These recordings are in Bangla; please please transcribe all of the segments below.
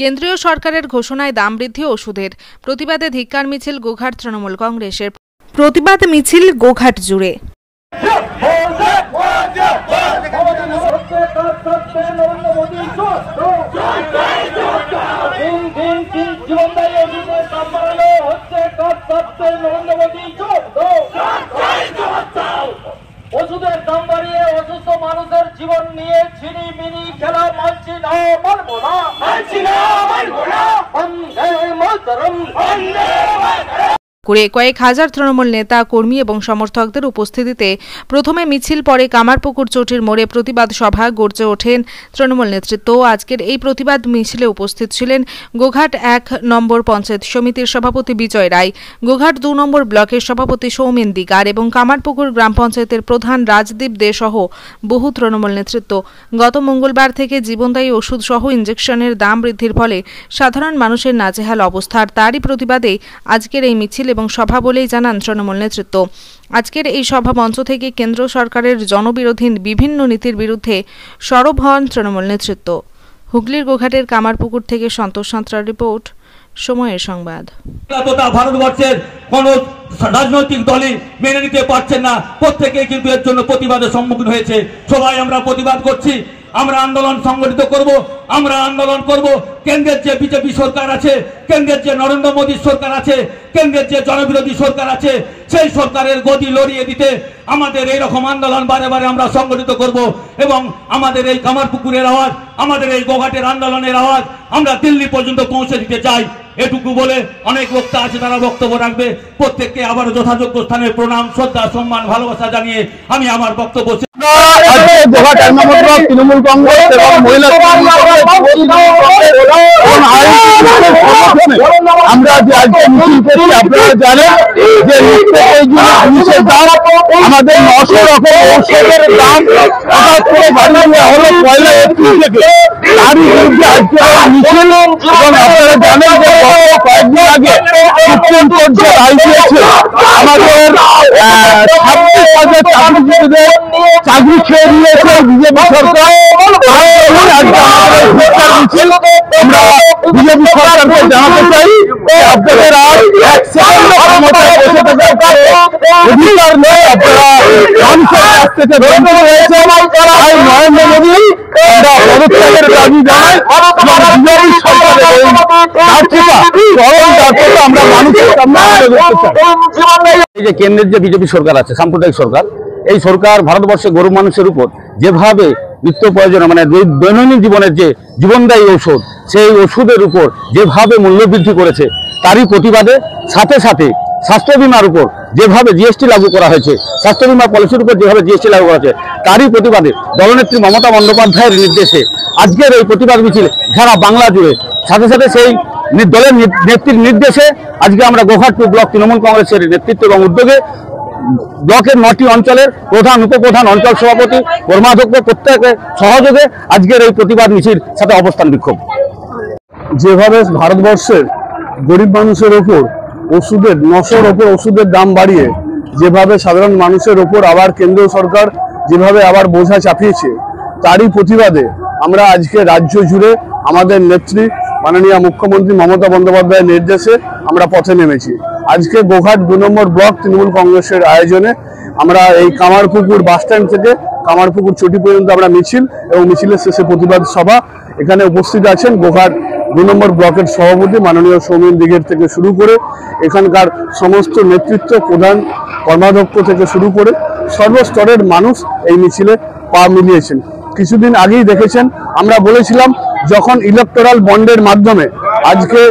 কেন্দ্রীয় সরকারের ঘোষণায় দাম বৃদ্ধি ওষুধের প্রতিবাদে ধিক্কার মিছিল গোঘাট তৃণমূল কংগ্রেসের। প্রতিবাদ মিছিল গোঘাট জুড়ে। ওষুধের দাম বাড়িয়ে অসুস্থ মানুষের জীবন নিয়ে ছিনিমিনি খেলা মানছি না, মানবো না, মানছি না, মানবো না। বন্দে মাতরম, বন্দে মাতরম করে কয়েক হাজার তৃণমূল নেতা কর্মী এবং সমর্থকদের উপস্থিতিতে প্রথমে মিছিল, পরে কামারপুকুর চটির মোড়ে প্রতিবাদ সভা গর্জে ওঠেন তৃণমূল নেতৃত্ব। আজকের এই প্রতিবাদ মিছিলে উপস্থিত ছিলেন গোঘাট ১ নম্বর পঞ্চায়েত সমিতির সভাপতি বিজয় রায়, গোঘাট ২ নম্বর ব্লকের সভাপতি সৌমেন দিগার এবং কামারপুকুর গ্রাম পঞ্চায়েতের প্রধান রাজদীপ দে সহ বহু তৃণমূল নেতৃত্ব। গত মঙ্গলবার থেকে জীবনদায়ী ওষুধ সহ ইঞ্জেকশনের দাম বৃদ্ধির ফলে সাধারণ মানুষের নাজেহাল অবস্থার তারই প্রতিবাদে আজকের এই মিছিল এবং সভা বলেই জানান তৃণমূল নেতৃত্ব। আজকের এই সভা মঞ্চ থেকে কেন্দ্র সরকারের জনবিরোধী বিভিন্ন নীতির বিরুদ্ধে সরব হন তৃণমূল নেতৃত্ব। হুগলির গোঘাটের কামারপুকুর থেকে সন্তোষ সাঁতরার রিপোর্ট, সময়ের সংবাদ। ভারতবর্ষের কোন রাজনৈতিক দলই মেনে নিতে পারছেন না, প্রত্যেকে কিন্তু এর জন্য প্রতিবাদের সম্মুখীন হয়েছে। সবাই আমরা প্রতিবাদ করছি, আমরা আন্দোলন সংগঠিত করব, আমরা আন্দোলন করব। কেন্দ্রের যে বিজেপি সরকার আছে, কেন্দ্রের যে নরেন্দ্র মোদী সরকার আছে, কেন্দ্রের যে জনবিরোধী সরকার আছে, সেই সরকারের গদি লড়িয়ে দিতে আমাদের এই রকম আন্দোলন বারে বারে আমরা সংগঠিত করব এবং আমাদের এই কামারপুকুরের আওয়াজ, আমাদের এই গোঘাটের আন্দোলনের আওয়াজ আমরা দিল্লি পর্যন্ত পৌঁছে দিতে চাই। এটুকু বলে অনেক বক্তা আছে, তারা বক্তব্য রাখবে। প্রত্যেককে আবার যথাযোগ্য স্থানে প্রণাম, শ্রদ্ধা, সম্মান, ভালোবাসা জানিয়ে আমি আমার বক্তব্য তৃণমূল কংগ্রেস এবং মহিলা আমরা যে আজকে মিছিল করছি, আপনারা জানেন যে জিনিসের দাম আমাদের 900 রকম ঔষধের দাম হঠাৎ করে বাড়িয়ে দেওয়া হলো 1 এপ্রিল থেকে। তারই বিরুদ্ধে আজকে মিছিল এবং আপনারা জানেন যে কয়েকদিন আগে সুপ্রিম কোর্ট যে রায় দিয়েছে আমাদের 26,000 চাকরিজীবীদের চাকরি খেয়ে নিয়েছে বিজেপি সরকার। আমরা বিজেপি সরকারকে জানাতে চাই আপনাদের আর এক সেকেন্ড ক্ষমতায় বসে থাকার অধিকার নেই। আপনারা মানুষের কাছ থেকে বঞ্চিত হয়েছে। তাই নরেন্দ্র মোদী আমরা পদত্যাগের দাবি জানাই এবং বিজেপি সরকারের আমরা মানুষের সামনে দেখতে চাই। এই যে কেন্দ্রের যে বিজেপি সরকার আছে, সাম্প্রদায়িক সরকার, এই সরকার ভারতবর্ষে গরিব মানুষের উপর যেভাবে নিত্য প্রয়োজন মানে দৈনন্দিন জীবনের যে জীবনদায়ী ওষুধ, সেই ওষুধের উপর যেভাবে মূল্য বৃদ্ধি করেছে, তারই প্রতিবাদে সাথে সাথে স্বাস্থ্য বিমার উপর যেভাবে জিএসটি লাগু করা হয়েছে, স্বাস্থ্য বিমা পলিসির উপর যেভাবে জিএসটি লাগু করা হয়েছে, তারই প্রতিবাদে দলনেত্রী মমতা বন্দ্যোপাধ্যায়ের নির্দেশে আজকের এই প্রতিবাদ মিছিল সারা বাংলা জুড়ে। সাথে সাথে সেই দলের নেত্রীর নির্দেশে আজকে আমরা গোঘাট 2 ব্লক তৃণমূল কংগ্রেসের নেতৃত্ব এবং উদ্যোগে ব্লকের 9টি অঞ্চলের প্রধান, উপপ্রধান, অঞ্চল সভাপতি, কর্মাধ্যক্ষ প্রত্যেকের সহযোগে আজকের এই প্রতিবাদ মিছিল সাথে অবস্থান বিক্ষোভ। যেভাবে ভারতবর্ষের গরিব মানুষের ওপর ওষুধের 900-র ওপর ওষুধের দাম বাড়িয়ে যেভাবে সাধারণ মানুষের ওপর আবার কেন্দ্রীয় সরকার যেভাবে আবার বোঝা চাপিয়েছে, তারই প্রতিবাদে আমরা আজকে রাজ্য জুড়ে আমাদের নেত্রী মাননীয় মুখ্যমন্ত্রী মমতা বন্দ্যোপাধ্যায়ের নির্দেশে আমরা পথে নেমেছি। আজকে গোঘাট 2 নম্বর ব্লক তৃণমূল কংগ্রেসের আয়োজনে আমরা এই কামারপুকুর বাসস্ট্যান্ড থেকে কামারপুকুর চটি পর্যন্ত আমরা মিছিল এবং মিছিলের শেষে প্রতিবাদ সভা। এখানে উপস্থিত আছেন গোঘাট 2 নম্বর ব্লকের সভাপতি মাননীয় সৌমেন দিগের থেকে শুরু করে এখানকার সমস্ত নেতৃত্ব, প্রধান, কর্মাধ্যক্ষ থেকে শুরু করে সর্বস্তরের মানুষ এই মিছিলে পা মিলিয়েছেন। কিছুদিন আগেই দেখেছেন আমরা বলেছিলাম যখন ইলেকটোরাল বন্ডের মাধ্যমে আজকে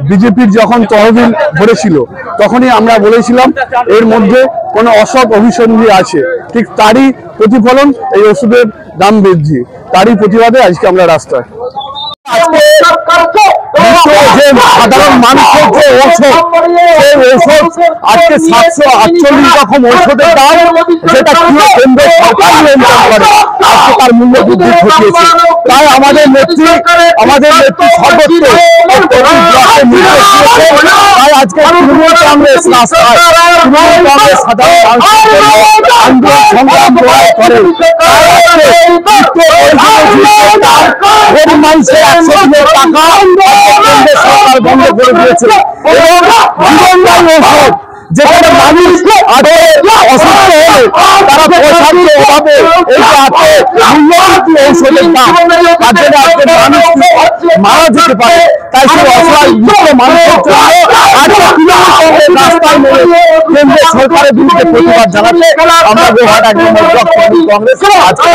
বিজেপির যখন তহবিল ভরেছিল, তখনই আমরা বলেছিলাম এর মধ্যে কোনো অসৎ অভিসন্ধি আছে। ঠিক তারই প্রতিফলন এই ওষুধের দাম বৃদ্ধি, তারই প্রতিবাদে আজকে আমরা রাস্তায়। সাধারণ মানুষের যে ঔষধ, সেই ঔষধ আজকে 748 রকম ঔষধের দাম, যেটা কেন্দ্র সরকার নিয়ন্ত্রণ করে, আজকে তার মূল্য বৃদ্ধি ঘটিয়েছে। তাই আমাদের নেত্রী সর্বত্র তাই আজকে তৃণমূল কংগ্রেস রাস্তায়, তৃণমূল কংগ্রেস সাধারণ মানুষের আন্দোলন সংগ্রাম করে। মানুষের 100 টাকা বন্ধ করে দিয়েছে এবং জীবনদায়ী ঔষধ যেখানে মানুষ অসুস্থ হলে তারা পয়সার অভাবে এই যে আছে মূল্যবৃদ্ধি ঔষধের দাম তার জন্য আজকে মানুষ মারা যেতে পারে। তাই সেই অসহায় মানুষের জন্য রাস্তায় নেমে কেন্দ্রীয় সরকারের বিরুদ্ধে প্রতিবাদ জানাতে আমরা গোহাট 1 নম্বর ব্লক কংগ্রেস আজকে